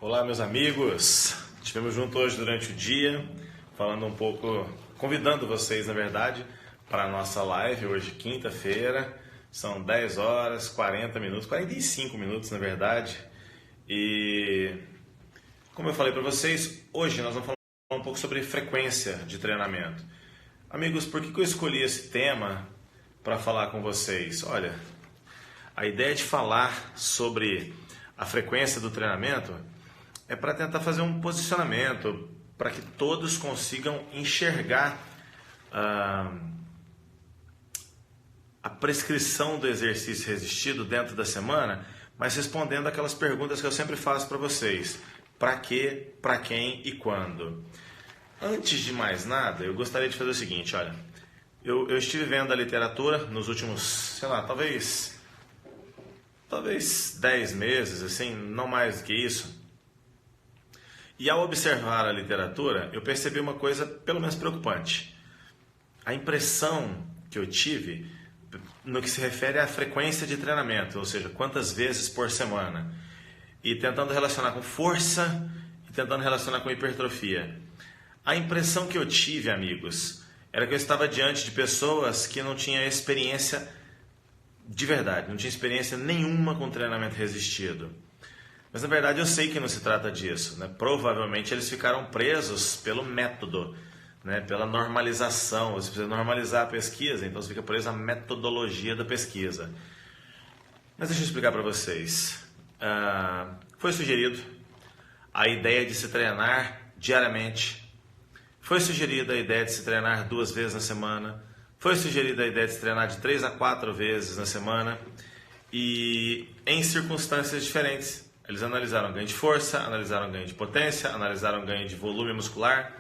Olá, meus amigos. Estivemos juntos hoje durante o dia, falando um pouco, convidando vocês, na verdade, para a nossa live hoje, quinta-feira. São 10 horas, 40 minutos, 45 minutos, na verdade. E, como eu falei para vocês, hoje nós vamos falar um pouco sobre frequência de treinamento. Amigos, por que eu escolhi esse tema para falar com vocês? Olha, a ideia de falar sobre a frequência do treinamento é para tentar fazer um posicionamento para que todos consigam enxergar a prescrição do exercício resistido dentro da semana, mas respondendo aquelas perguntas que eu sempre faço para vocês: para quê, para quem e quando. Antes de mais nada, eu gostaria de fazer o seguinte, olha, eu estive vendo a literatura nos últimos, sei lá, talvez 10 meses, assim, não mais do que isso. E ao observar a literatura, eu percebi uma coisa pelo menos preocupante. A impressão que eu tive no que se refere à frequência de treinamento, ou seja, quantas vezes por semana, e tentando relacionar com força e tentando relacionar com hipertrofia. A impressão que eu tive, amigos, era que eu estava diante de pessoas que não tinham experiência de verdade, não tinha experiência nenhuma com treinamento resistido. Mas na verdade eu sei que não se trata disso, né? Provavelmente eles ficaram presos pelo método, né? Pela normalização. Você precisa normalizar a pesquisa, então você fica preso à metodologia da pesquisa. Mas deixa eu explicar para vocês. Foi sugerido a ideia de se treinar diariamente. Foi sugerida a ideia de se treinar 2 vezes na semana. Foi sugerida a ideia de se treinar de 3 a 4 vezes na semana. E em circunstâncias diferentes. Eles analisaram ganho de força, analisaram ganho de potência, analisaram ganho de volume muscular.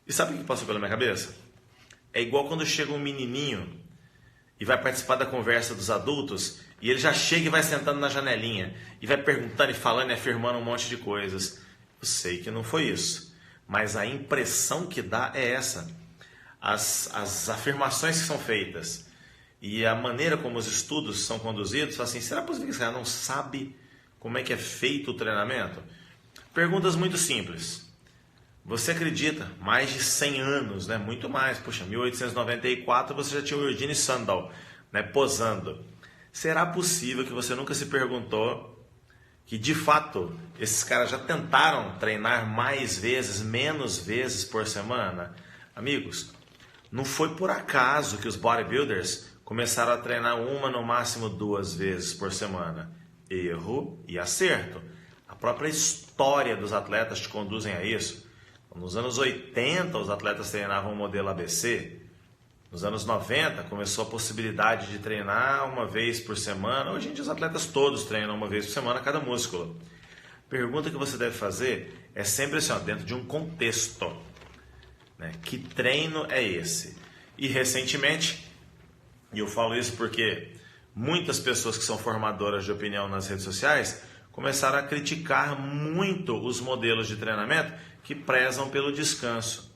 E sabe o que passou pela minha cabeça? É igual quando chega um menininho e vai participar da conversa dos adultos e ele já chega e vai sentando na janelinha e vai perguntando e falando e afirmando um monte de coisas. Eu sei que não foi isso, mas a impressão que dá é essa. As afirmações que são feitas e a maneira como os estudos são conduzidos, assim, será possível que esse cara não sabe como é que é feito o treinamento? Perguntas muito simples. Você acredita, mais de 100 anos, né? Muito mais, puxa, 1894 você já tinha o Eugene Sandal, né, posando. Será possível que você nunca se perguntou que de fato esses caras já tentaram treinar mais vezes, menos vezes por semana? Amigos, não foi por acaso que os bodybuilders começaram a treinar 1, no máximo 2 vezes por semana. Erro e acerto. A própria história dos atletas te conduzem a isso. Nos anos 80, os atletas treinavam o modelo ABC. Nos anos 90, começou a possibilidade de treinar 1 vez por semana. Hoje em dia, os atletas todos treinam 1 vez por semana cada músculo. A pergunta que você deve fazer é sempre assim, dentro de um contexto, né? Que treino é esse? E recentemente, e eu falo isso porque muitas pessoas que são formadoras de opinião nas redes sociais começaram a criticar muito os modelos de treinamento que prezam pelo descanso.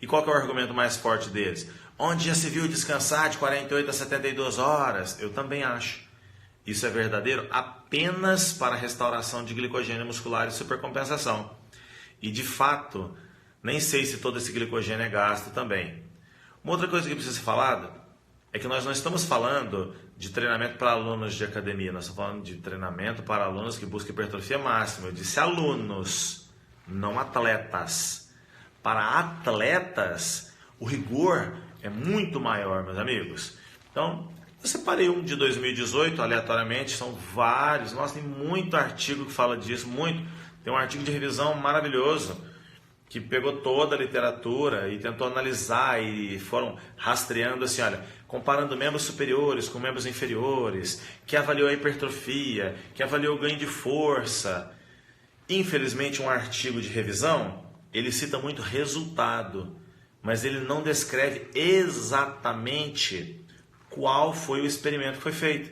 E qual que é o argumento mais forte deles? Onde já se viu descansar de 48 a 72 horas? Eu também acho. Isso é verdadeiro apenas para a restauração de glicogênio muscular e supercompensação. E de fato, nem sei se todo esse glicogênio é gasto também. Uma outra coisa que precisa ser falada é que nós não estamos falando de treinamento para alunos de academia, nós estamos falando de treinamento para alunos que buscam hipertrofia máxima. Eu disse alunos, não atletas. Para atletas, o rigor é muito maior, meus amigos. Então, eu separei um de 2018, aleatoriamente, são vários. Nossa, tem muito artigo que fala disso, muito. Tem um artigo de revisão maravilhoso, que pegou toda a literatura e tentou analisar e foram rastreando assim, olha, comparando membros superiores com membros inferiores, que avaliou a hipertrofia, que avaliou o ganho de força. Infelizmente, um artigo de revisão, ele cita muito resultado, mas ele não descreve exatamente qual foi o experimento que foi feito.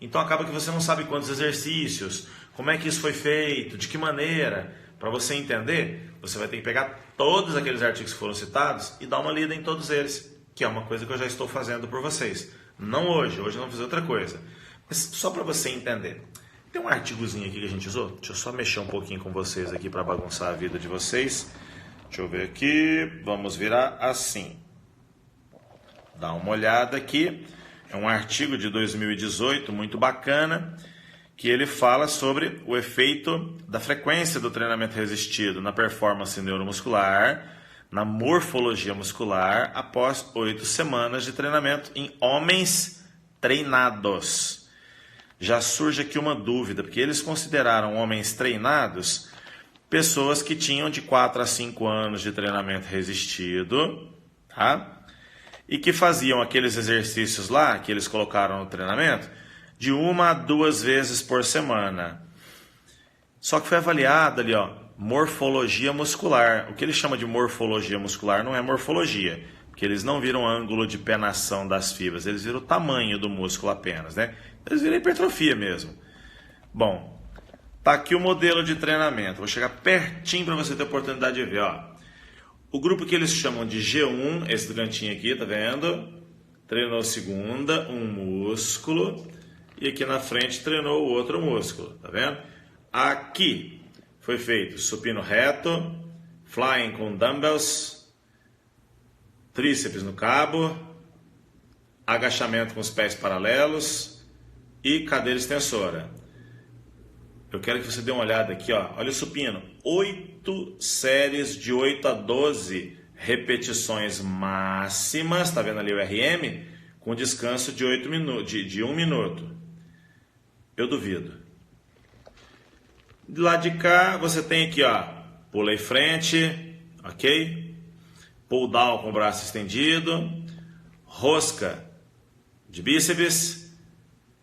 Então acaba que você não sabe quantos exercícios, como é que isso foi feito, de que maneira. Para você entender, você vai ter que pegar todos aqueles artigos que foram citados e dar uma lida em todos eles, que é uma coisa que eu já estou fazendo por vocês. Não hoje, hoje eu vou fazer outra coisa. Mas só para você entender, Tem um artigozinho aqui que a gente usou. Deixa eu só mexer um pouquinho com vocês aqui para bagunçar a vida de vocês. Deixa eu ver aqui. Vamos virar assim. Dá uma olhada aqui. É um artigo de 2018, muito bacana, que ele fala sobre o efeito da frequência do treinamento resistido na performance neuromuscular, na morfologia muscular, após 8 semanas de treinamento em homens treinados. Já surge aqui uma dúvida, porque eles consideraram homens treinados pessoas que tinham de 4 a 5 anos de treinamento resistido, tá? E que faziam aqueles exercícios lá, que eles colocaram no treinamento, de 1 a 2 vezes por semana. Só que foi avaliado ali, ó, morfologia muscular. O que ele chama de morfologia muscular não é morfologia, porque eles não viram ângulo de penação das fibras, eles viram o tamanho do músculo apenas, né? Eles viram hipertrofia mesmo. Bom, tá aqui o modelo de treinamento. Vou chegar pertinho para você ter a oportunidade de ver, ó. O grupo que eles chamam de G1, esse do cantinho aqui, tá vendo? Treinou segunda, um músculo, e aqui na frente treinou o outro músculo, tá vendo? Aqui foi feito supino reto, flying com dumbbells, tríceps no cabo, agachamento com os pés paralelos e cadeira extensora. Eu quero que você dê uma olhada aqui, ó. Olha o supino. 8 séries de 8 a 12 repetições máximas. Tá vendo ali o RM? Com descanso de 8 minutos, de 1 minuto. Eu duvido. Do lado de cá, você tem aqui, ó. Pula em frente, ok? Pull down com o braço estendido. Rosca de bíceps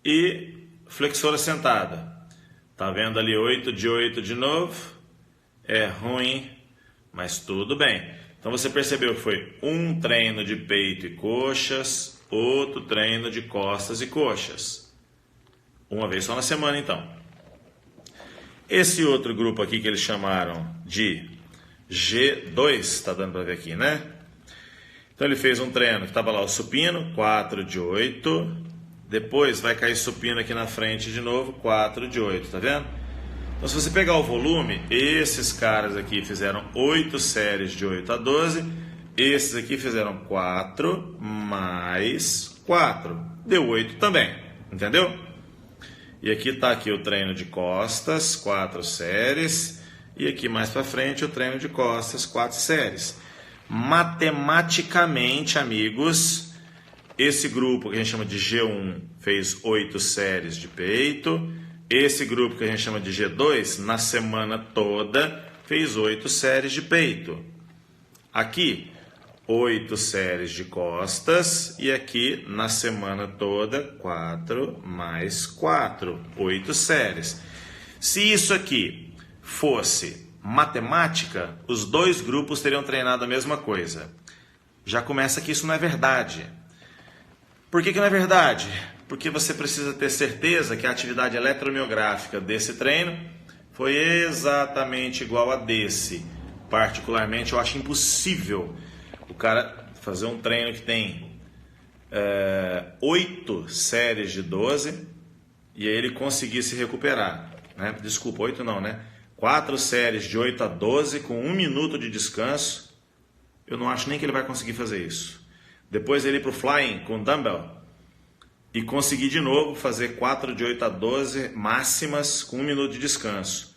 e flexora sentada. Tá vendo ali 8 de 8 de novo? É ruim, mas tudo bem. Então você percebeu que foi um treino de peito e coxas, outro treino de costas e coxas. Uma vez só na semana, então. Esse outro grupo aqui que eles chamaram de G2, tá dando para ver aqui, né? Então ele fez um treino que estava lá o supino, 4 de 8. Depois vai cair supino aqui na frente de novo, 4 de 8, tá vendo? Então se você pegar o volume, esses caras aqui fizeram 8 séries de 8 a 12, esses aqui fizeram 4 mais 4, deu 8 também, entendeu? E aqui tá aqui o treino de costas, 4 séries, e aqui mais para frente o treino de costas, 4 séries. Matematicamente, amigos, esse grupo que a gente chama de G1 fez 8 séries de peito. Esse grupo que a gente chama de G2, na semana toda, fez 8 séries de peito. Aqui, 8 séries de costas. E aqui, na semana toda, 4 mais 4. 8 séries. Se isso aqui fosse matemática, os dois grupos teriam treinado a mesma coisa. Já começa que isso não é verdade. Por que não é verdade? Porque você precisa ter certeza que a atividade eletromiográfica desse treino foi exatamente igual a desse. Particularmente, eu acho impossível o cara fazer um treino que tem 8 séries de 12 e aí ele conseguir se recuperar. Né? Desculpa, 8 não, né? 4 séries de 8 a 12 com 1 minuto de descanso. Eu não acho nem que ele vai conseguir fazer isso. Depois ele ir para o flying com dumbbell e conseguir de novo fazer 4 de 8 a 12 máximas com 1 minuto de descanso.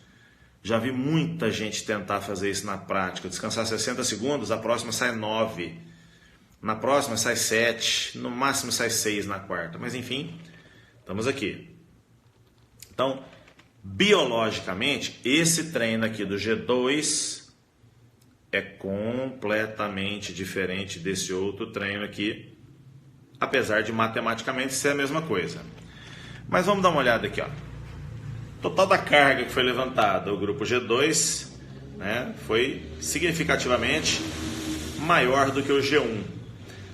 Já vi muita gente tentar fazer isso na prática. Descansar 60 segundos, a próxima sai 9. Na próxima sai 7. No máximo sai 6 na quarta. Mas enfim, estamos aqui. Então, biologicamente, esse treino aqui do G2 é completamente diferente desse outro treino aqui, apesar de matematicamente ser a mesma coisa. Mas vamos dar uma olhada aqui, ó. Total da carga que foi levantada, o grupo G2, né, foi significativamente maior do que o G1.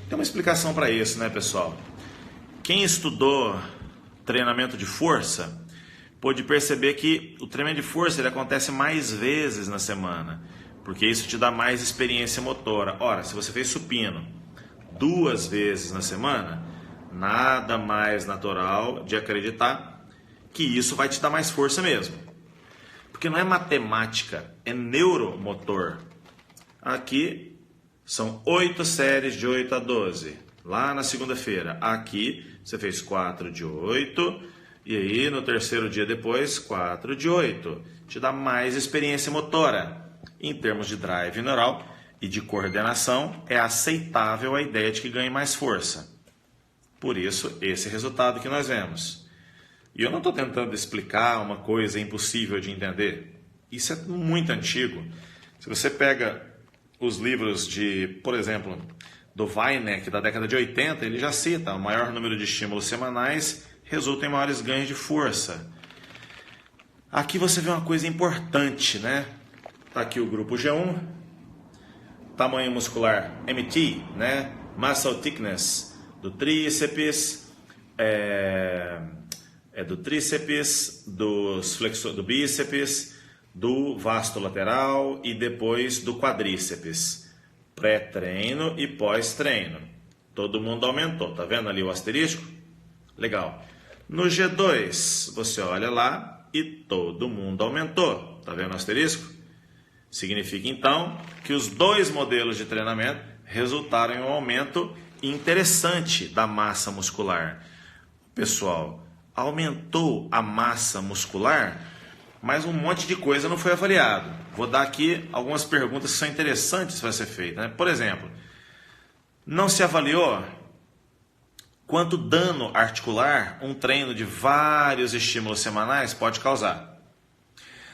Tem uma explicação para isso, né, pessoal? Quem estudou treinamento de força pôde perceber que o treinamento de força ele acontece mais vezes na semana, porque isso te dá mais experiência motora. Ora, se você fez supino 2 vezes na semana, nada mais natural de acreditar que isso vai te dar mais força mesmo. Porque não é matemática, é neuromotor. Aqui são 8 séries de 8 a 12. Lá na segunda-feira. Aqui você fez 4 de 8. E aí no terceiro dia depois, 4 de 8. Te dá mais experiência motora. Em termos de drive neural e de coordenação, é aceitável a ideia de que ganhe mais força. Por isso, esse resultado que nós vemos. E eu não estou tentando explicar uma coisa impossível de entender. Isso é muito antigo. Se você pega os livros de, por exemplo, do Weineck, da década de 80, ele já cita: o maior número de estímulos semanais resulta em maiores ganhos de força. Aqui você vê uma coisa importante, né? Está aqui o grupo G1, tamanho muscular MT, né? Muscle thickness do tríceps, do tríceps, do bíceps, do vasto lateral e depois do quadríceps. Pré-treino e pós-treino. Todo mundo aumentou, tá vendo ali o asterisco? Legal. No G2, você olha lá e todo mundo aumentou, tá vendo o asterisco? Significa então que os dois modelos de treinamento resultaram em um aumento interessante da massa muscular. Pessoal, aumentou a massa muscular, mas um monte de coisa não foi avaliado. Vou dar aqui algumas perguntas que são interessantes para ser feitas, né? Por exemplo, não se avaliou quanto dano articular um treino de vários estímulos semanais pode causar.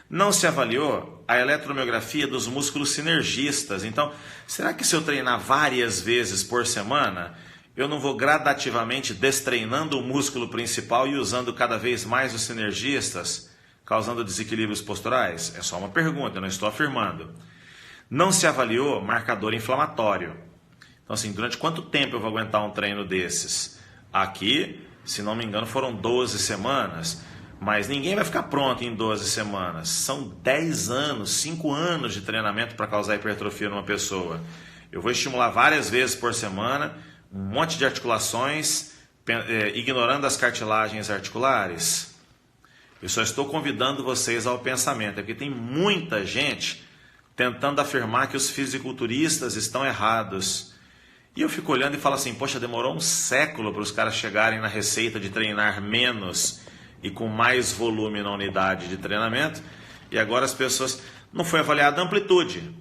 Não se avaliou a eletromiografia dos músculos sinergistas. Então, será que se eu treinar várias vezes por semana, eu não vou gradativamente destreinando o músculo principal e usando cada vez mais os sinergistas, causando desequilíbrios posturais? É só uma pergunta, eu não estou afirmando. Não se avaliou marcador inflamatório. Então, assim, durante quanto tempo eu vou aguentar um treino desses? Aqui, se não me engano, foram 12 semanas. Mas ninguém vai ficar pronto em 12 semanas. São 10 anos, 5 anos de treinamento para causar hipertrofia numa pessoa. Eu vou estimular várias vezes por semana, um monte de articulações, ignorando as cartilagens articulares. Eu só estou convidando vocês ao pensamento, porque tem muita gente tentando afirmar que os fisiculturistas estão errados. E eu fico olhando e falo assim, poxa, demorou um século para os caras chegarem na receita de treinar menos e com mais volume na unidade de treinamento, e agora as pessoas... Não foi avaliada a amplitude,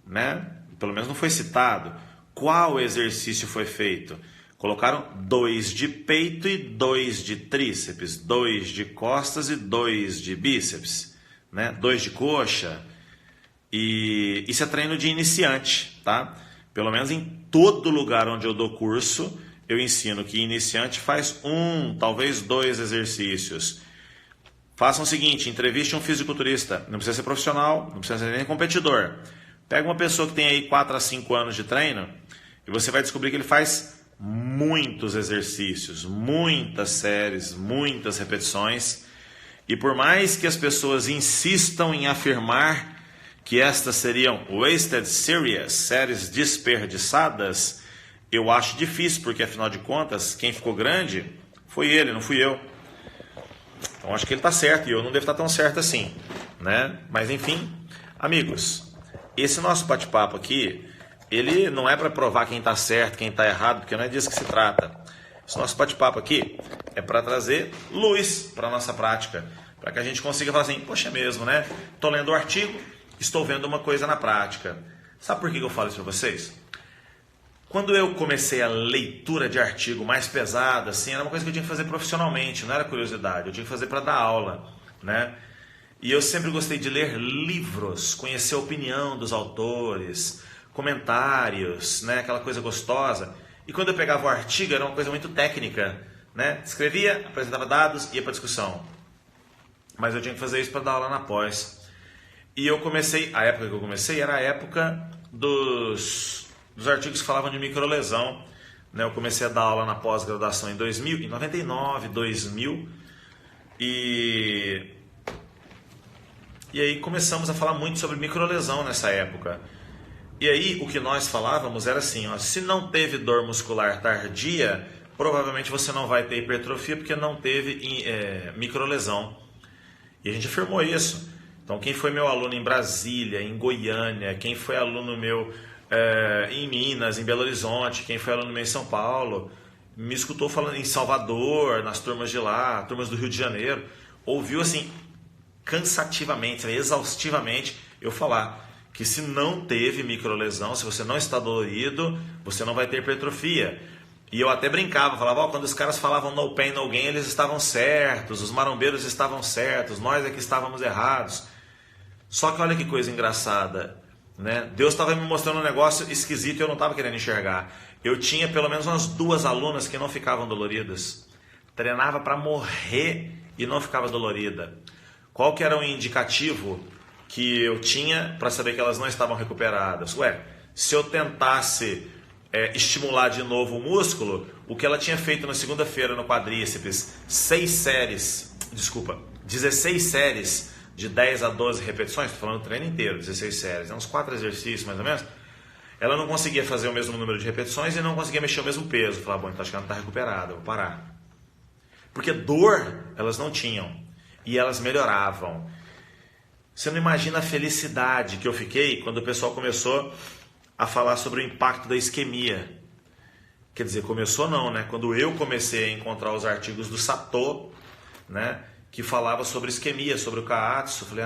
né? Pelo menos não foi citado. Qual exercício foi feito? Colocaram 2 de peito e 2 de tríceps, 2 de costas e 2 de bíceps, né? 2 de coxa. E isso é treino de iniciante, tá? Pelo menos em todo lugar onde eu dou curso, eu ensino que iniciante faz 1, talvez 2 exercícios. Façam o seguinte, entreviste um fisiculturista, não precisa ser profissional, não precisa ser nem competidor. Pega uma pessoa que tem aí 4 a 5 anos de treino e você vai descobrir que ele faz muitos exercícios, muitas séries, muitas repetições. E por mais que as pessoas insistam em afirmar que estas seriam wasted series, séries desperdiçadas, eu acho difícil, porque afinal de contas, quem ficou grande foi ele, não fui eu. Então acho que ele está certo e eu não devo estar tão certo assim, né? Mas enfim, amigos, esse nosso bate-papo aqui, ele não é para provar quem está certo, quem está errado, porque não é disso que se trata. Esse nosso bate-papo aqui é para trazer luz para a nossa prática, para que a gente consiga falar assim, poxa, é mesmo, né? Estou lendo o artigo, estou vendo uma coisa na prática. Sabe por que eu falo isso para vocês? Quando eu comecei a leitura de artigo mais pesada, assim, era uma coisa que eu tinha que fazer profissionalmente, não era curiosidade, eu tinha que fazer para dar aula, né? E eu sempre gostei de ler livros, conhecer a opinião dos autores, comentários, né? Aquela coisa gostosa. E quando eu pegava o artigo, era uma coisa muito técnica, né? Escrevia, apresentava dados, ia para discussão. Mas eu tinha que fazer isso para dar aula na pós. E eu comecei, a época que eu comecei era a época dos artigos que falavam de microlesão, né? Eu comecei a dar aula na pós-graduação em 2000, em 99, 2000, e aí começamos a falar muito sobre microlesão nessa época. E aí o que nós falávamos era assim, ó, se não teve dor muscular tardia, provavelmente você não vai ter hipertrofia porque não teve microlesão. E a gente afirmou isso. Então, quem foi meu aluno em Brasília, em Goiânia, quem foi aluno meu em Minas, em Belo Horizonte, quem foi aluno meu em São Paulo, me escutou falando em Salvador, nas turmas de lá, turmas do Rio de Janeiro, ouviu assim, cansativamente, exaustivamente, eu falar que se não teve microlesão, se você não está dolorido, você não vai ter hipertrofia. E eu até brincava, falava, quando os caras falavam no pain, no gain, eles estavam certos, os marombeiros estavam certos, nós é que estávamos errados. Só que olha que coisa engraçada, né? Deus estava me mostrando um negócio esquisito e eu não estava querendo enxergar. Eu tinha pelo menos umas 2 alunas que não ficavam doloridas. Treinava para morrer e não ficava dolorida. Qual que era o indicativo que eu tinha para saber que elas não estavam recuperadas? Se eu tentasse estimular de novo o músculo, o que ela tinha feito na segunda-feira no quadríceps, 16 séries de 10 a 12 repetições, estou falando o treino inteiro, 16 séries, uns 4 exercícios mais ou menos, ela não conseguia fazer o mesmo número de repetições e não conseguia mexer o mesmo peso. Eu falava, então acho que ela não está recuperada, eu vou parar. Porque dor elas não tinham e elas melhoravam. Você não imagina a felicidade que eu fiquei quando o pessoal começou a falar sobre o impacto da isquemia. Quer dizer, começou não, né? Quando eu comecei a encontrar os artigos do Sato, né, que falava sobre isquemia, sobre o Kaatsu, eu falei,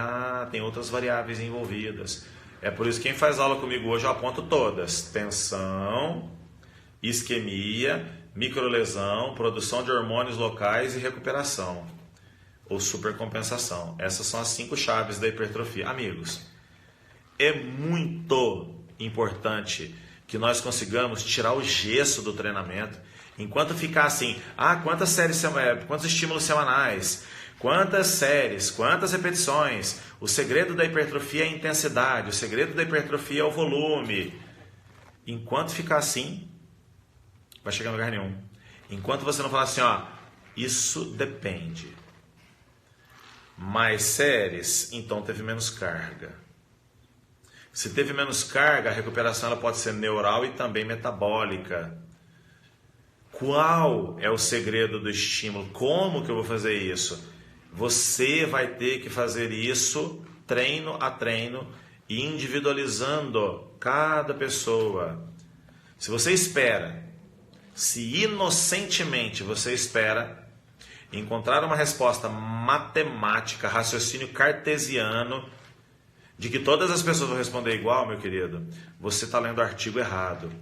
tem outras variáveis envolvidas. É por isso que quem faz aula comigo hoje eu aponto todas: tensão, isquemia, microlesão, produção de hormônios locais e recuperação ou supercompensação. Essas são as 5 chaves da hipertrofia. Amigos, é muito importante que nós consigamos tirar o gesso do treinamento. Enquanto ficar assim, quantos estímulos semanais, quantas séries, quantas repetições, o segredo da hipertrofia é a intensidade, o segredo da hipertrofia é o volume. Enquanto ficar assim, vai chegar em lugar nenhum. Enquanto você não falar assim, isso depende. Mais séries, então teve menos carga. Se teve menos carga, a recuperação ela pode ser neural e também metabólica. Qual é o segredo do estímulo? Como que eu vou fazer isso? Você vai ter que fazer isso treino a treino e individualizando cada pessoa. Se você espera, se inocentemente você espera encontrar uma resposta matemática, raciocínio cartesiano, de que todas as pessoas vão responder igual, meu querido, você está lendo o artigo errado.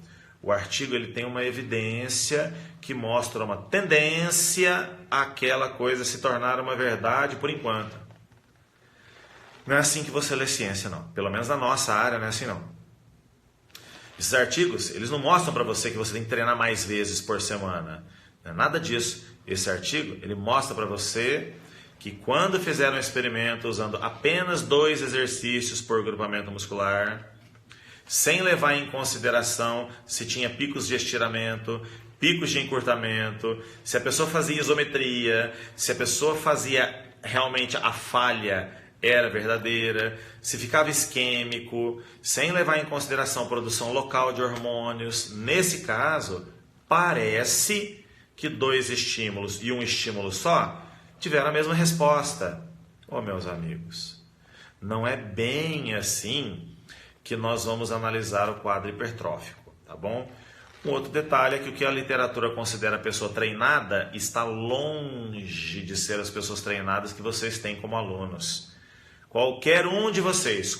O artigo ele tem uma evidência que mostra uma tendência àquela coisa se tornar uma verdade por enquanto. Não é assim que você lê ciência, não. Pelo menos na nossa área não é assim, não. Esses artigos, eles não mostram para você que você tem que treinar mais vezes por semana. Não é nada disso. Esse artigo, ele mostra para você que quando fizeram um experimento usando apenas 2 exercícios por grupamento muscular, sem levar em consideração se tinha picos de estiramento, picos de encurtamento, se a pessoa fazia isometria, se a pessoa fazia realmente a falha era verdadeira, se ficava isquêmico, sem levar em consideração a produção local de hormônios. Nesse caso, parece que 2 estímulos e um estímulo só tiveram a mesma resposta. Meus amigos, não é bem assim que nós vamos analisar o quadro hipertrófico, tá bom? Um outro detalhe é que o que a literatura considera a pessoa treinada está longe de ser as pessoas treinadas que vocês têm como alunos. Qualquer um de vocês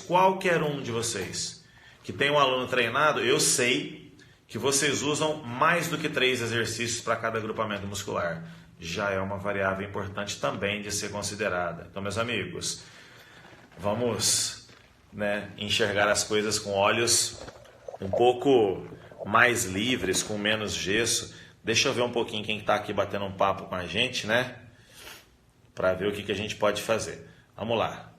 que tem um aluno treinado, eu sei que vocês usam mais do que 3 exercícios para cada agrupamento muscular. Já é uma variável importante também de ser considerada. Então, meus amigos, vamos enxergar as coisas com olhos um pouco mais livres, com menos gesso. Deixa eu ver um pouquinho quem está aqui batendo um papo com a gente, para ver o que a gente pode fazer. Vamos lá.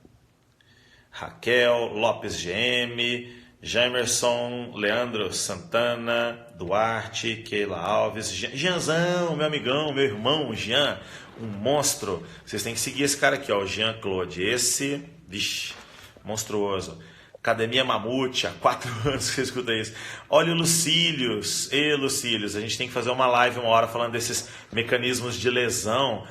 Raquel, Lopes GM, Jamerson, Leandro Santana, Duarte, Keila Alves, Jeanzão, meu amigão, meu irmão, Jean, um monstro. Vocês têm que seguir esse cara aqui, o Jean Claude. Esse, monstruoso. Academia Mamute, há 4 anos que você escuta isso. Olha o Lucílios. Lucílios, a gente tem que fazer uma live uma hora falando desses mecanismos de lesão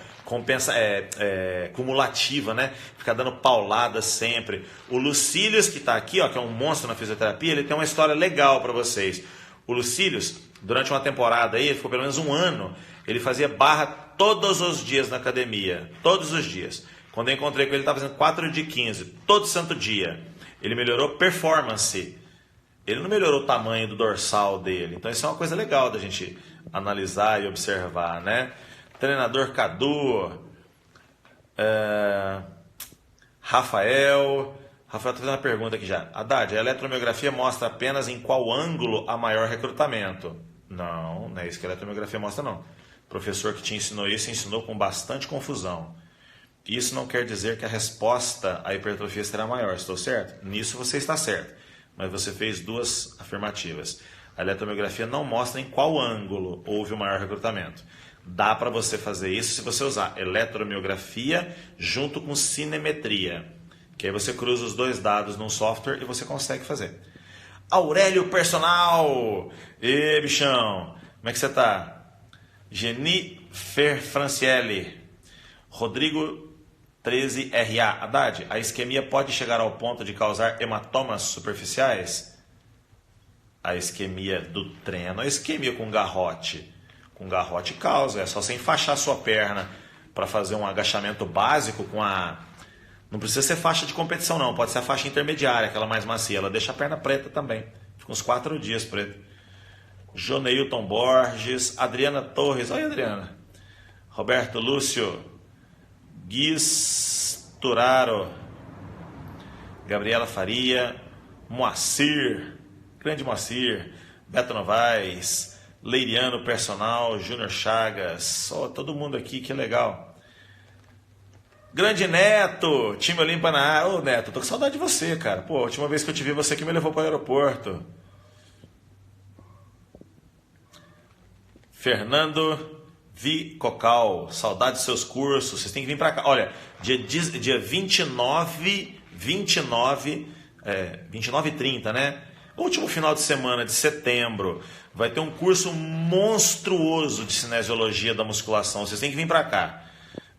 cumulativa, né? Ficar dando paulada sempre. O Lucílios, que está aqui, ó, que é um monstro na fisioterapia, ele tem uma história legal para vocês. O Lucílios, durante uma temporada aí, ele ficou pelo menos um ano, ele fazia barra todos os dias na academia. Todos os dias. Quando eu encontrei com ele, ele estava fazendo 4 de 15, todo santo dia. Ele melhorou performance. Ele não melhorou o tamanho do dorsal dele. Então isso é uma coisa legal da gente analisar e observar, né? Treinador Cadu. Rafael está fazendo uma pergunta aqui já. Haddad, a eletromiografia mostra apenas em qual ângulo há maior recrutamento? Não, não é isso que a eletromiografia mostra, não. O professor que te ensinou isso ensinou com bastante confusão. Isso não quer dizer que a resposta à hipertrofia será maior, estou certo? Nisso você está certo, mas você fez 2 afirmativas. A eletromiografia não mostra em qual ângulo houve o maior recrutamento. Dá para você fazer isso se você usar eletromiografia junto com cinemetria, que aí você cruza os 2 dados num software e você consegue fazer. Aurélio Personal! Ê, bichão! Como é que você está? Jennifer Franciele. Rodrigo 13RA. Haddad, a isquemia pode chegar ao ponto de causar hematomas superficiais? A isquemia do treino, a isquemia com garrote. Com garrote causa, é só você enfaixar sua perna para fazer um agachamento básico com a... Não precisa ser faixa de competição não, pode ser a faixa intermediária, aquela mais macia. Ela deixa a perna preta também, fica uns 4 dias preta. Joneilton Borges, Adriana Torres, olha Adriana. Roberto Lúcio, Guis Turaro, Gabriela Faria, Moacir, grande Moacir, Beto Novaes, Leiriano Personal, Júnior Chagas, todo mundo aqui, que legal. Grande Neto, time Olimpa na área. Ô Neto, tô com saudade de você, cara. Pô, a última vez que eu te vi, você que me levou para o aeroporto. Fernando Vicocal, saudade dos seus cursos, vocês têm que vir para cá. Olha, dia 29 e 30, né? Último final de semana de setembro, vai ter um curso monstruoso de cinesiologia da musculação. Vocês têm que vir para cá.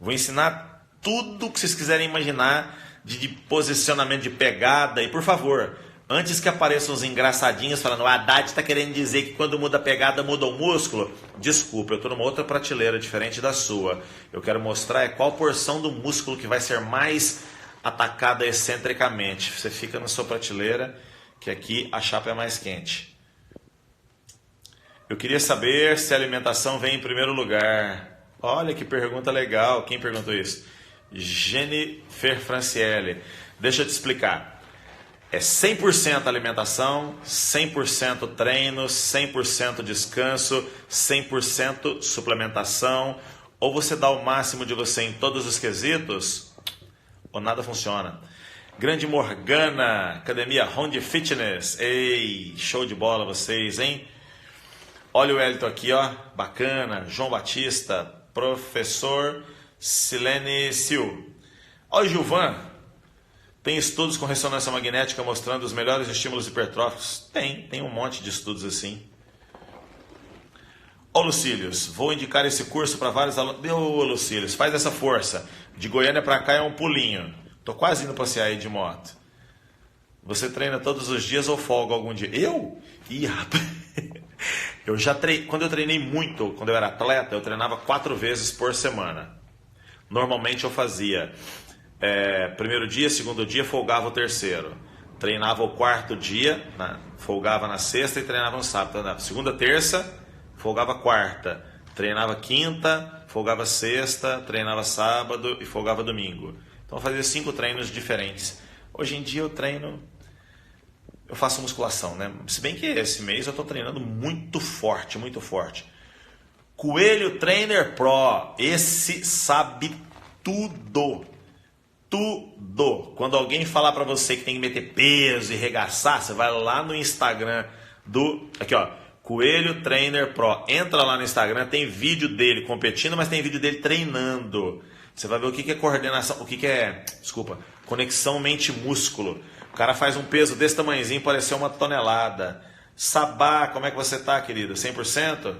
Vou ensinar tudo que vocês quiserem imaginar de posicionamento de pegada. E por favor, antes que apareçam os engraçadinhos falando, o Haddad está querendo dizer que quando muda a pegada muda o músculo. Desculpa, eu estou numa outra prateleira diferente da sua. Eu quero mostrar qual porção do músculo que vai ser mais atacada excentricamente. Você fica na sua prateleira, que aqui a chapa é mais quente. Eu queria saber se a alimentação vem em primeiro lugar. Olha que pergunta legal. Quem perguntou isso? Jennifer Franciele. Deixa eu te explicar. É 100% alimentação, 100% treino, 100% descanso, 100% suplementação. Ou você dá o máximo de você em todos os quesitos, ou nada funciona. Grande Morgana, Academia Rondi Fitness. Ei, show de bola vocês, hein? Olha o Elton aqui, ó, bacana. João Batista, professor Silene Sil. Olha o Gilvan. Tem estudos com ressonância magnética mostrando os melhores estímulos hipertróficos? Tem um monte de estudos assim. Ô Lucílios, vou indicar esse curso para vários alunos. Ô Lucílios, faz essa força. De Goiânia para cá é um pulinho. Tô quase indo passear aí de moto. Você treina todos os dias ou folga algum dia? Eu? Ih, rapaz. Eu já quando eu treinei muito, quando eu era atleta, eu treinava 4 vezes por semana. Normalmente eu fazia primeiro dia, segundo dia, folgava o terceiro. Treinava o 4º dia, folgava na sexta e treinava no sábado. Então, segunda, terça, folgava quarta. Treinava quinta, folgava sexta, treinava sábado e folgava domingo. Então eu fazia 5 treinos diferentes. Hoje em dia eu faço musculação, né? Se bem que esse mês eu estou treinando muito forte, muito forte. Coelho Trainer Pro, esse sabe tudo. Tudo. Quando alguém falar para você que tem que meter peso e regaçar, você vai lá no Instagram aqui ó, Coelho Trainer Pro. Entra lá no Instagram, tem vídeo dele competindo, mas tem vídeo dele treinando. Você vai ver o que é coordenação, o que é Conexão mente-músculo. O cara faz um peso desse tamanhozinho, pareceu uma tonelada. Sabá, como é que você tá, querido? 100%?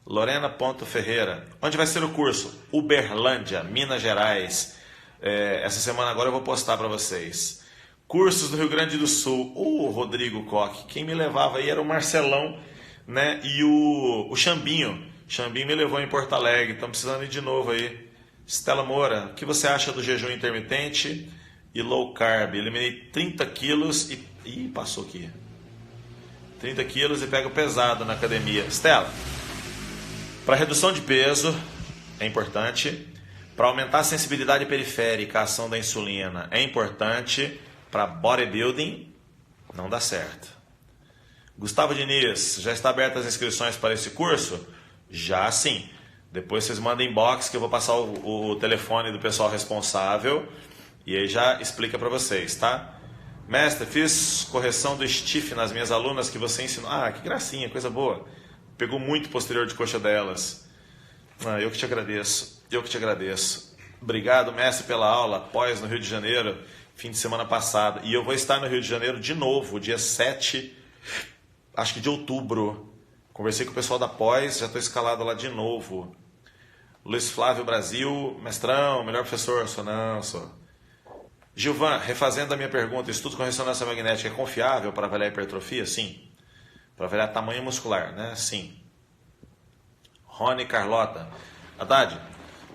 Lorena.Ferreira. Onde vai ser o curso? Uberlândia, Minas Gerais. Essa semana agora eu vou postar para vocês. Cursos do Rio Grande do Sul. O Rodrigo Coque. Quem me levava aí era o Marcelão, né? E o Xambinho. Xambinho me levou em Porto Alegre. Estamos precisando ir de novo aí. Stella Moura, o que você acha do jejum intermitente e low carb? Eliminei 30 quilos e... Ih, passou aqui. 30 quilos e pego pesado na academia. Stella, para redução de peso é importante. Para aumentar a sensibilidade periférica, a ação da insulina é importante. Para bodybuilding, não dá certo. Gustavo Diniz, já está abertas as inscrições para esse curso? Já sim. Depois vocês mandem inbox que eu vou passar o telefone do pessoal responsável e aí já explica para vocês, tá? Mestre, fiz correção do stiff nas minhas alunas que você ensinou. Ah, que gracinha, coisa boa. Pegou muito posterior de coxa delas. Eu que te agradeço. Eu que te agradeço. Obrigado, mestre, pela aula pós no Rio de Janeiro, fim de semana passado. E eu vou estar no Rio de Janeiro de novo, dia 7, acho que de outubro. Conversei com o pessoal da pós, já estou escalado lá de novo. Luiz Flávio Brasil, mestrão, melhor professor, sou. Gilvan, refazendo a minha pergunta, estudo com ressonância magnética é confiável para avaliar hipertrofia? Sim. Para avaliar tamanho muscular, né? Sim. Rony Carlota. Haddad,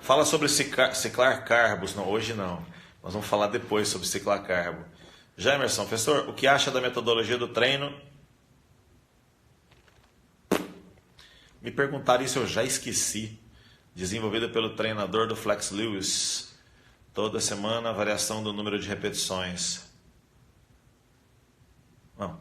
fala sobre ciclar carbos. Não, hoje não. Nós vamos falar depois sobre ciclar carbo. Jamerson, professor, o que acha da metodologia do treino? Me perguntaram isso, eu já esqueci. Desenvolvida pelo treinador do Flex Lewis. Toda semana a variação do número de repetições. Não.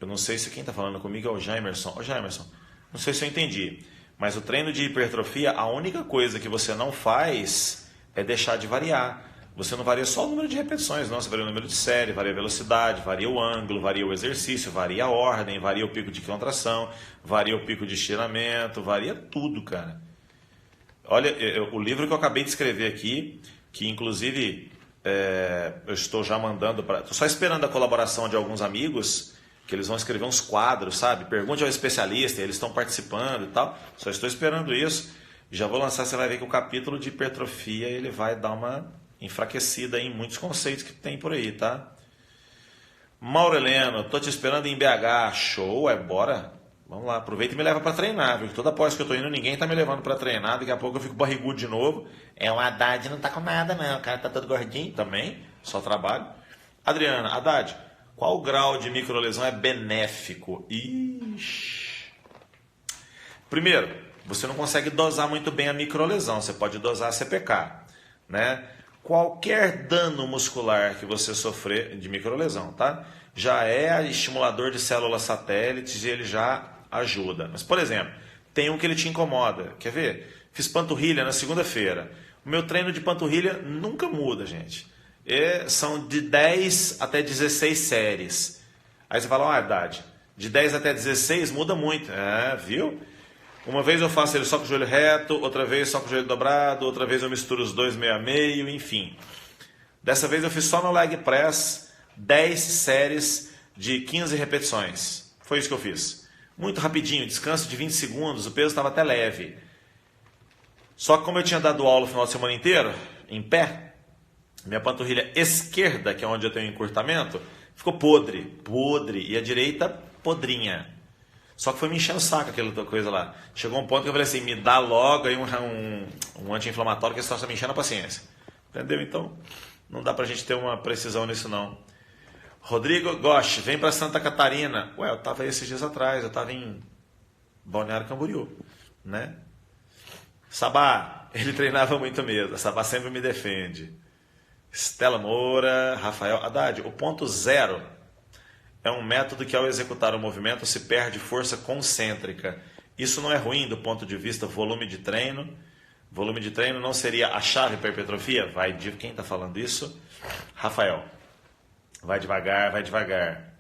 Eu não sei se quem está falando comigo é o Jamerson. Ô Jamerson, não sei se eu entendi. Mas o treino de hipertrofia, a única coisa que você não faz é deixar de variar. Você não varia só o número de repetições, não. Você varia o número de série, varia a velocidade, varia o ângulo, varia o exercício, varia a ordem, varia o pico de contração, varia o pico de estiramento, varia tudo, cara. Olha, o livro que eu acabei de escrever aqui, que inclusive eu estou já mandando para... Estou só esperando a colaboração de alguns amigos, que eles vão escrever uns quadros, sabe? Pergunte ao especialista, eles estão participando e tal. Só estou esperando isso. Já vou lançar, você vai ver que o capítulo de hipertrofia ele vai dar uma enfraquecida em muitos conceitos que tem por aí, tá? Mauro Heleno, tô te esperando em BH. Show, bora. Vamos lá, aproveita e me leva para treinar, viu? Toda pós que eu tô indo, ninguém tá me levando para treinar. Daqui a pouco eu fico barrigudo de novo. O Haddad não tá com nada, não. O cara tá todo gordinho também, só trabalho. Adriana, Haddad, qual grau de microlesão é benéfico? Ixi. Primeiro, você não consegue dosar muito bem a microlesão. Você pode dosar a CPK, né? Qualquer dano muscular que você sofrer de microlesão, tá? Já é estimulador de células satélites e ele já ajuda. Mas, por exemplo, tem um que ele te incomoda. Quer ver? Fiz panturrilha na segunda-feira. O meu treino de panturrilha nunca muda, gente. São de 10 até 16 séries. Aí você fala, Haddad, de 10 até 16 muda muito. Viu? Uma vez eu faço ele só com o joelho reto, outra vez só com o joelho dobrado, outra vez eu misturo os dois meio a meio, enfim. Dessa vez eu fiz só no leg press 10 séries de 15 repetições. Foi isso que eu fiz. Muito rapidinho, descanso de 20 segundos, o peso estava até leve. Só que como eu tinha dado aula o final de semana inteiro, em pé, minha panturrilha esquerda, que é onde eu tenho encurtamento, ficou podre, e a direita podrinha. Só que foi me enchendo o saco aquela coisa lá. Chegou um ponto que eu falei assim, me dá logo aí um anti-inflamatório que está me enchendo a paciência. Entendeu? Então, não dá pra gente ter uma precisão nisso não. Rodrigo Gosch, vem pra Santa Catarina. Eu tava aí esses dias atrás, eu tava em Balneário Camboriú, né? Sabá, ele treinava muito mesmo. Sabá sempre me defende. Stella Moura, Rafael Haddad, o ponto zero é um método que ao executar o movimento se perde força concêntrica. Isso não é ruim do ponto de vista volume de treino. Volume de treino não seria a chave para a hipertrofia? Quem está falando isso? Rafael. Vai devagar, vai devagar.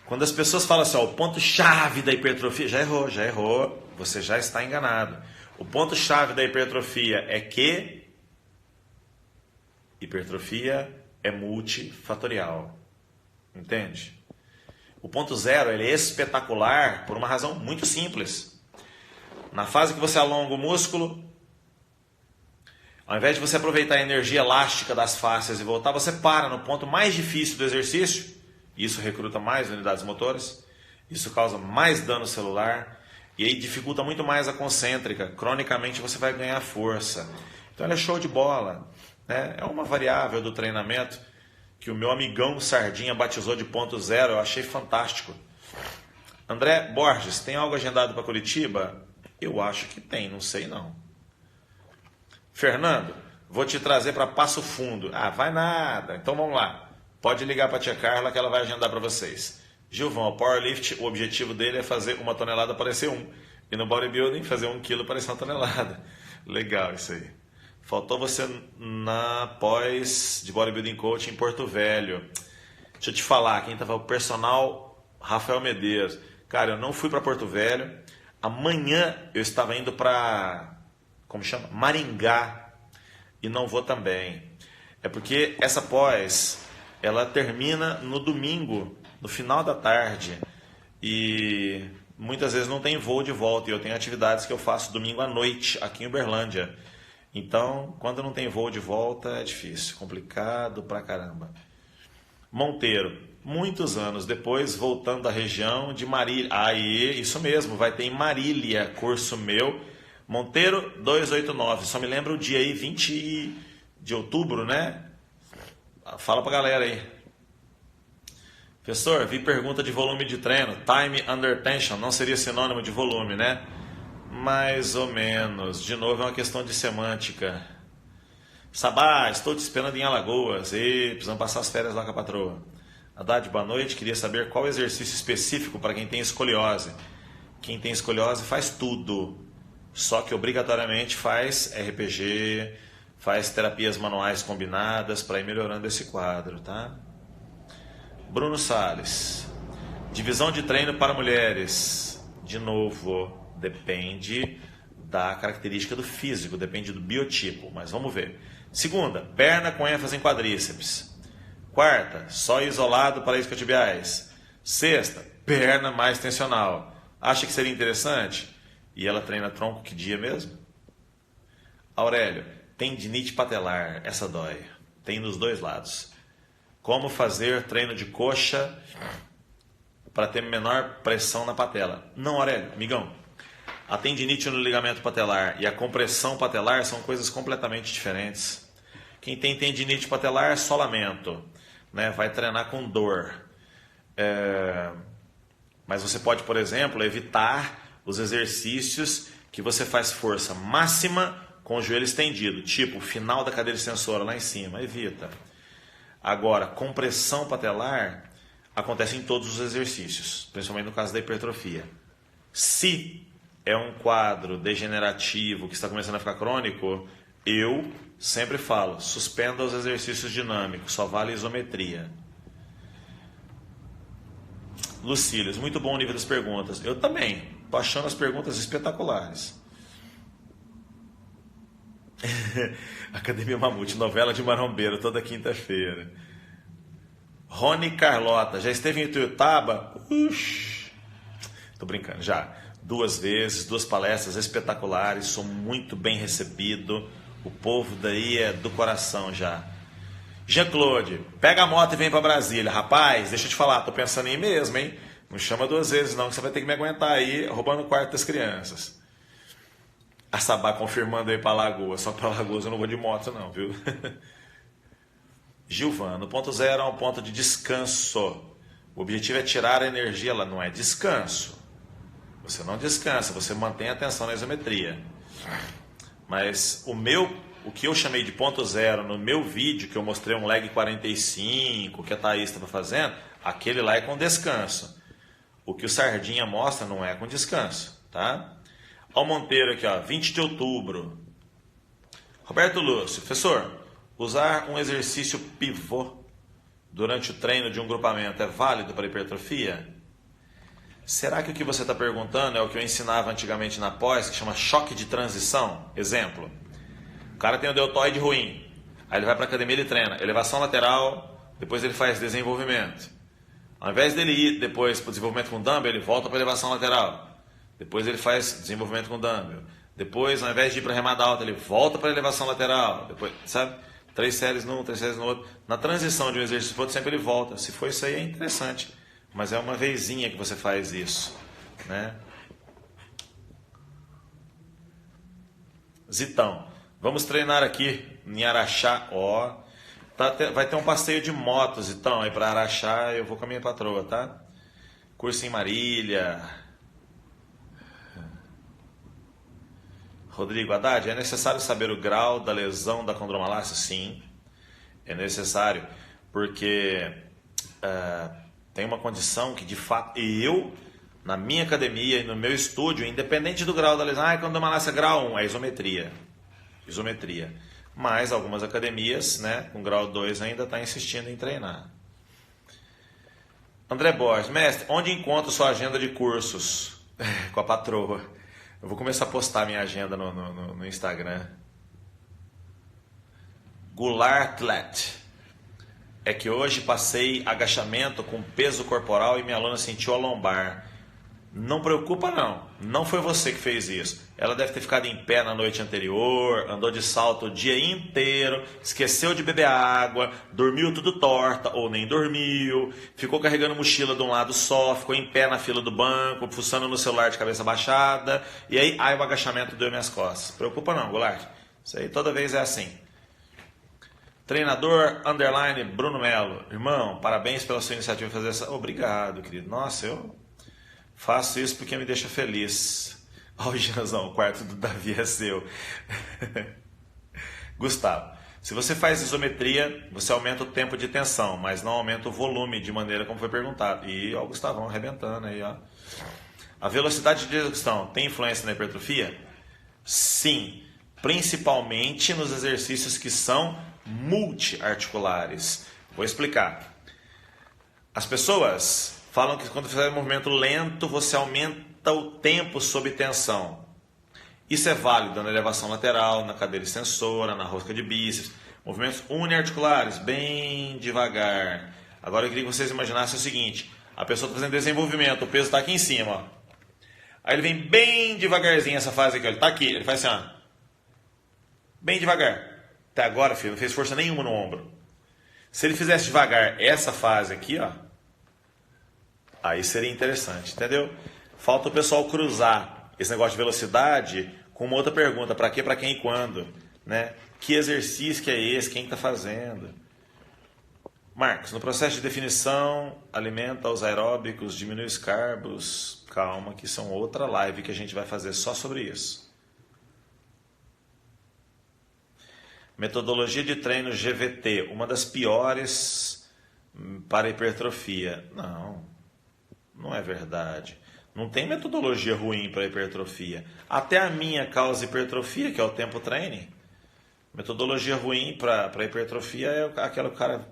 Quando as pessoas falam assim, o ponto-chave da hipertrofia, já errou, você já está enganado. O ponto-chave da hipertrofia é que Hipertrofia é multifatorial. Entende? O ponto zero ele é espetacular por uma razão muito simples. Na fase que você alonga o músculo, ao invés de você aproveitar a energia elástica das fáscias e voltar, você para no ponto mais difícil do exercício. Isso recruta mais unidades motoras, isso causa mais dano celular e aí dificulta muito mais a concêntrica. Cronicamente você vai ganhar força. Então ela é show de bola, né? É uma variável do treinamento que o meu amigão Sardinha batizou de ponto zero. Eu achei fantástico. André Borges, tem algo agendado para Curitiba? Eu acho que tem, não sei não. Fernando, vou te trazer para Passo Fundo. Ah, vai nada. Então vamos lá. Pode ligar para a tia Carla que ela vai agendar para vocês. Gilvão, o Powerlift, o objetivo dele é fazer 1 tonelada parecer 1. E no Bodybuilding, fazer 1 quilo parecer 1 tonelada. Legal isso aí. Faltou você na pós de Bodybuilding Coach em Porto Velho. Deixa eu te falar, quem estava o personal Rafael Medeiros. Cara, eu não fui para Porto Velho. Amanhã eu estava indo para, como chama? Maringá. E não vou também. É porque essa pós, ela termina no domingo, no final da tarde. E muitas vezes não tem voo de volta. E eu tenho atividades que eu faço domingo à noite, aqui em Uberlândia. Então, quando não tem voo de volta, é difícil, complicado pra caramba. Monteiro, muitos anos depois, voltando da região de Marília. Aí, isso mesmo, vai ter em Marília, curso meu. Monteiro 289, só me lembra o dia aí, 20 de outubro, né? Fala pra galera aí. Professor, vi pergunta de volume de treino. Time under tension não seria sinônimo de volume, né? Mais ou menos. De novo, é uma questão de semântica. Sabá, estou te esperando em Alagoas. E precisamos passar as férias lá com a patroa. Haddad, boa noite. Queria saber qual exercício específico para quem tem escoliose. Quem tem escoliose faz tudo. Só que obrigatoriamente faz RPG, faz terapias manuais combinadas para ir melhorando esse quadro, tá? Bruno Salles. Divisão de treino para mulheres. De novo, depende da característica do físico, depende do biotipo, mas vamos ver. Segunda, perna com ênfase em quadríceps. Quarta, só isolado para isquiotibiais. Sexta, perna mais tensional. Acha que seria interessante? E ela treina tronco que dia mesmo? Aurélio, tendinite patelar, essa dói. Tem nos dois lados. Como fazer treino de coxa para ter menor pressão na patela? Não, Aurélio, amigão. A tendinite no ligamento patelar e a compressão patelar são coisas completamente diferentes. Quem tem tendinite patelar, só lamento, né? Vai treinar com dor. Mas você pode, por exemplo, evitar os exercícios que você faz força máxima com o joelho estendido, tipo final da cadeira extensora lá em cima, evita. Agora, compressão patelar acontece em todos os exercícios, principalmente no caso da hipertrofia. Se é um quadro degenerativo que está começando a ficar crônico, eu sempre falo, suspenda os exercícios dinâmicos, só vale isometria. Lucílios, muito bom o nível das perguntas. Eu também, estou achando as perguntas espetaculares. Academia Mamute, novela de marombeiro, toda quinta-feira. Rony Carlota, já esteve em Ituiutaba? Tô brincando, já. 2 vezes, 2 palestras espetaculares, sou muito bem recebido. O povo daí é do coração já. Jean-Claude, pega a moto e vem para Brasília. Rapaz, deixa eu te falar, tô pensando em ir mesmo, hein? Não chama 2 vezes não, que você vai ter que me aguentar aí roubando o quarto das crianças. A Sabá confirmando aí para Alagoas. Só para Alagoas eu não vou de moto não, viu? Gilvano, o ponto zero é um ponto de descanso. O objetivo é tirar a energia, ela não é descanso. Você não descansa, você mantém a atenção na isometria. Mas o que eu chamei de ponto zero no meu vídeo, que eu mostrei um leg 45, que a Thaís estava fazendo, aquele lá é com descanso. O que o Sardinha mostra não é com descanso, tá? Olha o Monteiro aqui, ó, 20 de outubro. Roberto Lúcio, professor, usar um exercício pivô durante o treino de um grupamento é válido para hipertrofia? Será que o que você está perguntando é o que eu ensinava antigamente na pós, que chama choque de transição? Exemplo, o cara tem o deltoide ruim, Aí ele vai para a academia, ele treina elevação lateral, depois ele faz desenvolvimento. Ao invés dele ir depois para o desenvolvimento com dumbbell, ele volta para a elevação lateral. Depois ele faz desenvolvimento com dumbbell. Depois, ao invés de ir para a remada alta, ele volta para a elevação lateral. Depois, sabe? 3 séries num, 3 séries no outro. Na transição de um exercício para outro, sempre ele volta. Se for isso aí, é interessante. Mas é uma vezinha que você faz isso, né? Zitão, vamos treinar aqui em Araxá. Ó, vai ter um passeio de motos, Zitão, aí para Araxá. Eu vou com a minha patroa, tá? Curso em Marília. Rodrigo Haddad, é necessário saber o grau da lesão da condromalácia? Sim, é necessário, porque tem uma condição que de fato eu, na minha academia e no meu estúdio, independente do grau da lesão, condromalácia grau 1, é isometria. Mas algumas academias, né, com grau 2 ainda está insistindo em treinar. André Borges, mestre, onde encontro sua agenda de cursos? Com a patroa. Eu vou começar a postar minha agenda no Instagram. Goulart Athlete. É que hoje passei agachamento com peso corporal e minha aluna sentiu a lombar. Não preocupa não, não foi você que fez isso. Ela deve ter ficado em pé na noite anterior, andou de salto o dia inteiro, esqueceu de beber água, dormiu tudo torta ou nem dormiu, ficou carregando mochila de um lado só, ficou em pé na fila do banco, fuçando no celular de cabeça baixada, e aí o agachamento deu minhas costas. Preocupa não, Goulart, isso aí toda vez é assim. Treinador _ Bruno Melo, irmão, parabéns pela sua iniciativa de fazer essa... Obrigado, querido. Nossa, eu faço isso porque me deixa feliz. Olha o Janzão, o quarto do Davi é seu. Gustavo, se você faz isometria, você aumenta o tempo de tensão, mas não aumenta o volume de maneira como foi perguntado. E ó, o Gustavão arrebentando aí, ó. A velocidade de execução tem influência na hipertrofia? Sim, principalmente nos exercícios que são multiarticulares. Vou explicar. As pessoas falam que quando fizer um movimento lento, você aumenta o tempo sob tensão. Isso é válido na elevação lateral, na cadeira extensora, na rosca de bíceps. Movimentos uniarticulares, bem devagar. Agora eu queria que vocês imaginassem o seguinte. A pessoa está fazendo desenvolvimento, o peso está aqui em cima. Ó. Aí ele vem bem devagarzinho, essa fase aqui. Ó. Ele está aqui, ele faz assim, ó. Bem devagar. Até agora, filho, não fez força nenhuma no ombro. Se ele fizesse devagar essa fase aqui, ó, aí seria interessante, entendeu? Falta o pessoal cruzar esse negócio de velocidade com uma outra pergunta. Para quê, para quem e quando? Né? Que exercício que é esse? Quem está fazendo? Marcos, no processo de definição, alimenta os aeróbicos, diminui os carbos. Calma, que são outra live que a gente vai fazer só sobre isso. Metodologia de treino GVT, uma das piores para hipertrofia. Não é verdade. Não tem metodologia ruim para hipertrofia. Até a minha causa hipertrofia, que é o tempo treine. Metodologia ruim para hipertrofia é aquela que o cara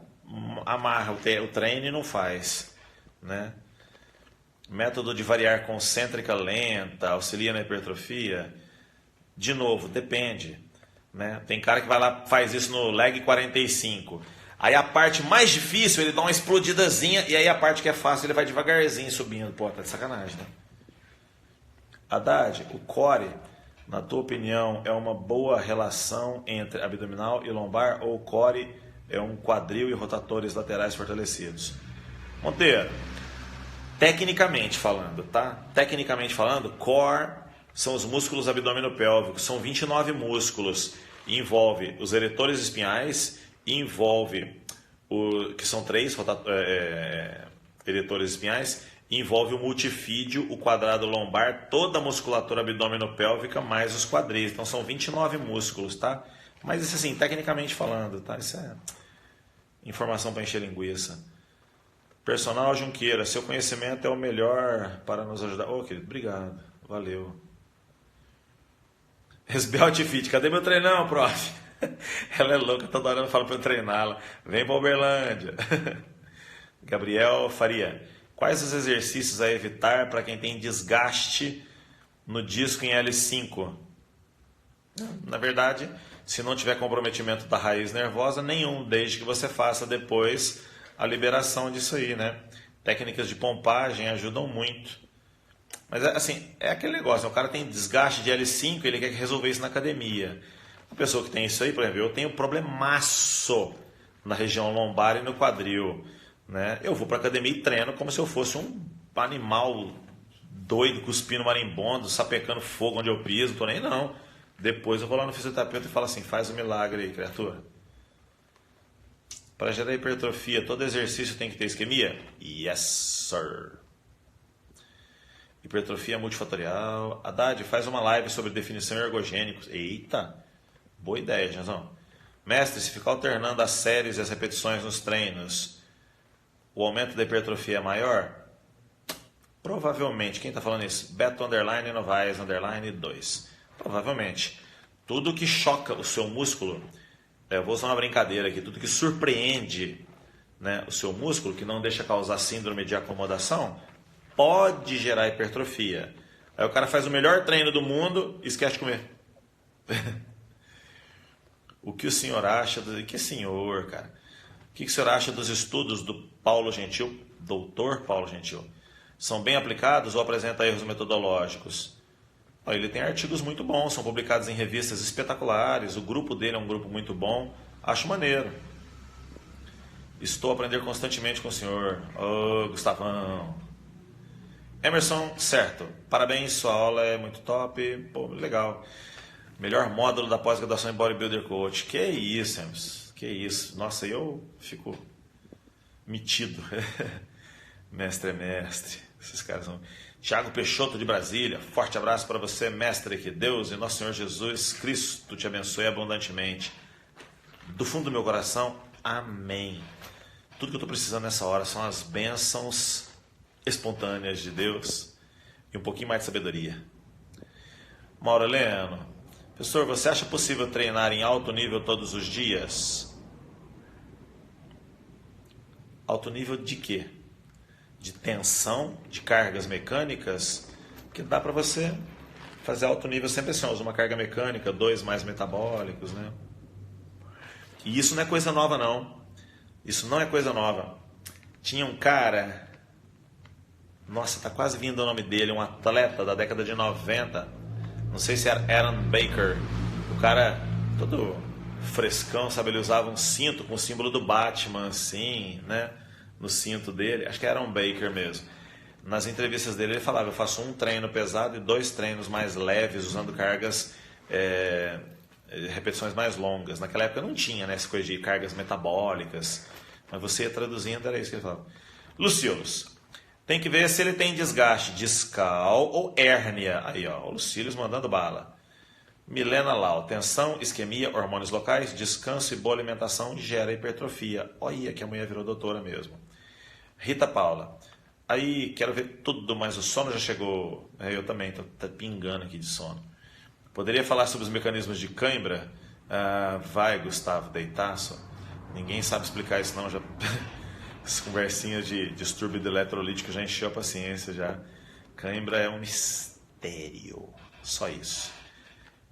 amarra o treino e não faz. Né? Método de variar concêntrica lenta, auxilia na hipertrofia. De novo, depende. Né? Tem cara que vai lá, faz isso no leg 45. Aí a parte mais difícil ele dá uma explodidazinha, e aí a parte que é fácil ele vai devagarzinho subindo. Pô, tá de sacanagem, né? Haddad, o core, na tua opinião, é uma boa relação entre abdominal e lombar, ou o core é um quadril e rotatores laterais fortalecidos? Monteiro, tecnicamente falando, tá? Tecnicamente falando, core são os músculos abdominopélvicos, são 29 músculos, e envolve os eretores espinhais, envolve que são 3 eretores espinhais, envolve o multifídio, o quadrado lombar, toda a musculatura abdominopélvica, mais os quadris. Então são 29 músculos, tá? Mas isso assim, tecnicamente falando, tá? Isso é informação para encher linguiça. Personal Junqueira, seu conhecimento é o melhor para nos ajudar. Ô, querido, obrigado. Valeu. Esbelt Fit, cadê meu treinão, prof? Ela é louca, toda hora eu falo para eu treiná-la. Vem para Uberlândia. Gabriel Faria, quais os exercícios a evitar para quem tem desgaste no disco em L5? Na verdade, Se não tiver comprometimento da raiz nervosa, nenhum, desde que você faça depois a liberação disso aí, né? Técnicas de pompagem ajudam muito. Mas, assim, é aquele negócio, o cara tem desgaste de L5, ele quer resolver isso na academia. A pessoa que tem isso aí, por exemplo, eu tenho problemaço na região lombar e no quadril, né? Eu vou para academia e treino como se eu fosse um animal doido, cuspindo marimbondo, sapecando fogo onde eu piso, não tô nem não. Depois eu vou lá no fisioterapeuta e falo assim, faz um milagre aí, criatura. Para gerar hipertrofia, todo exercício tem que ter isquemia? Yes, sir. Hipertrofia multifatorial. Haddad, faz uma live sobre definição e ergogênicos. Eita, boa ideia, Janzão. Mestre, se ficar alternando as séries e as repetições nos treinos, o aumento da hipertrofia é maior? Provavelmente. Quem está falando isso? Beto underline Novaes underline 2. Provavelmente. Tudo que choca o seu músculo, eu vou usar uma brincadeira aqui, tudo que surpreende, né, o seu músculo, que não deixa causar síndrome de acomodação, pode gerar hipertrofia. Aí o cara faz o melhor treino do mundo e esquece de comer. O que o senhor acha? Que senhor, cara? O que o senhor acha dos estudos do Paulo Gentil, doutor Paulo Gentil? São bem aplicados ou apresentam erros metodológicos? Ele tem artigos muito bons, são publicados em revistas espetaculares, o grupo dele é um grupo muito bom, acho maneiro. Estou a aprender constantemente com o senhor. Ô, Gustavão. Emerson, certo. Parabéns, sua aula é muito top. Pô, legal. Melhor módulo da pós-graduação em Bodybuilder Coach. Que isso, Emerson. Que isso. Nossa, eu fico metido. Mestre é mestre. Esses caras são... Tiago Peixoto de Brasília. Forte abraço para você, mestre. Que Deus e Nosso Senhor Jesus Cristo te abençoe abundantemente. Do fundo do meu coração, amém. Tudo que eu estou precisando nessa hora são as bênçãos espontâneas de Deus e um pouquinho mais de sabedoria. Mauro Heleno, professor, você acha possível treinar em alto nível todos os dias? Alto nível de quê? De tensão, de cargas mecânicas? Que dá para você fazer alto nível sempre assim, usa uma carga mecânica, 2 mais metabólicos, né? E isso não é coisa nova, não. Isso não é coisa nova. Tinha um cara, nossa, tá quase vindo o nome dele, um atleta da década de 90, não sei se era Aaron Baker, o cara todo frescão, sabe, ele usava um cinto com o símbolo do Batman, assim, né, no cinto dele, acho que era Aaron Baker mesmo. Nas entrevistas dele ele falava, eu faço um treino pesado e 2 treinos mais leves, usando cargas, repetições mais longas. Naquela época não tinha, né, essa coisa de cargas metabólicas, mas você ia traduzindo, era isso que ele falava. Lucílios, tem que ver se ele tem desgaste discal ou hérnia. Aí, ó, o Lucílios mandando bala. Milena Lau, tensão, isquemia, hormônios locais, descanso e boa alimentação gera hipertrofia. Olha que a mulher virou doutora mesmo. Rita Paula, aí quero ver tudo, mas o sono já chegou. Eu também, tô pingando aqui de sono. Poderia falar sobre os mecanismos de cãibra? Vai, Gustavo, deitaço. Ninguém sabe explicar isso não, já... As conversinhas de distúrbio eletrolítico já encheu a paciência já. Cãibra é um mistério, só isso.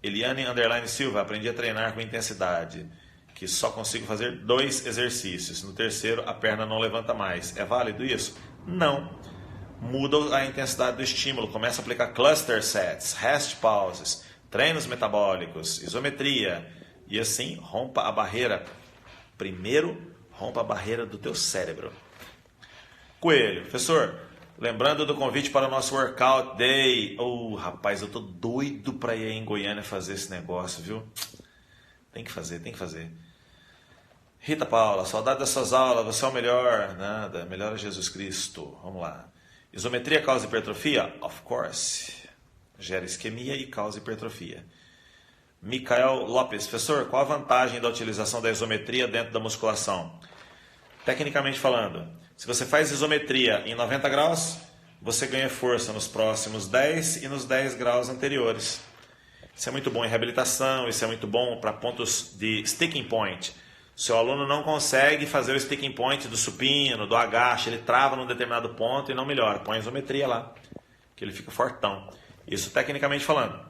Eliane Underline Silva, aprendi a treinar com intensidade, que só consigo fazer 2 exercícios. No terceiro, a perna não levanta mais. É válido isso? Não. Muda a intensidade do estímulo, começa a aplicar cluster sets, rest pauses, treinos metabólicos, isometria, e assim rompa a barreira. Primeiro, rompa a barreira do teu cérebro. Coelho, professor, lembrando do convite para o nosso Workout Day. Rapaz, eu tô doido para ir em Goiânia fazer esse negócio, viu? Tem que fazer, tem que fazer. Rita Paula, saudade dessas aulas, você é o melhor. Nada, melhor é Jesus Cristo. Vamos lá. Isometria causa hipertrofia? Of course. Gera isquemia e causa hipertrofia. Micael Lopes, professor, qual a vantagem da utilização da isometria dentro da musculação? Tecnicamente falando, se você faz isometria em 90 graus, você ganha força nos próximos 10 e nos 10 graus anteriores. Isso é muito bom em reabilitação, isso é muito bom para pontos de sticking point. Seu aluno não consegue fazer o sticking point do supino, do agache, ele trava num determinado ponto e não melhora. Põe a isometria lá, que ele fica fortão. Isso tecnicamente falando.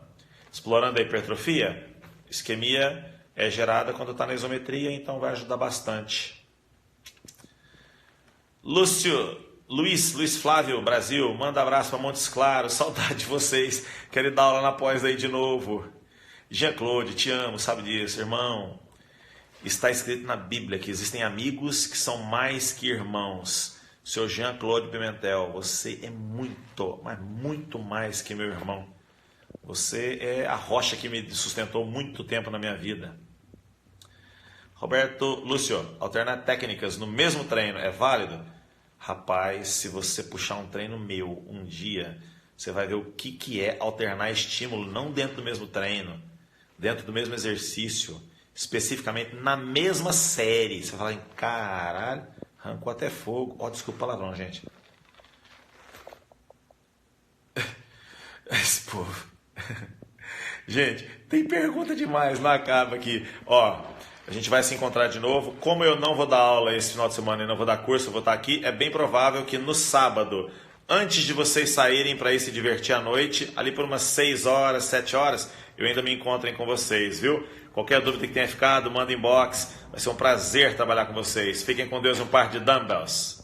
Explorando a hipertrofia, isquemia é gerada quando está na isometria, então vai ajudar bastante. Luiz Flávio, Brasil, manda abraço para Montes Claros, saudade de vocês, quero ir dar aula na pós aí de novo. Jean-Claude, te amo, sabe disso, irmão. Está escrito na Bíblia que existem amigos que são mais que irmãos. Seu Jean-Claude Pimentel, você é muito, mas muito mais que meu irmão. Você é a rocha que me sustentou muito tempo na minha vida. Roberto Lúcio, alternar técnicas no mesmo treino é válido? Rapaz, se você puxar um treino meu um dia, você vai ver o que é alternar estímulo, não dentro do mesmo treino, dentro do mesmo exercício, especificamente na mesma série. Você vai falar, caralho, arrancou até fogo. Ó, desculpa o palavrão, gente. Esse povo. Gente, tem pergunta demais, não acaba aqui. Ó, a gente vai se encontrar de novo. Como eu não vou dar aula esse final de semana e não vou dar curso, eu vou estar aqui. É bem provável que no sábado, antes de vocês saírem para ir se divertir à noite, ali por umas 6 horas, 7 horas, eu ainda me encontro com vocês, viu? Qualquer dúvida que tenha ficado, manda inbox. Vai ser um prazer trabalhar com vocês. Fiquem com Deus, um par de dumbbells.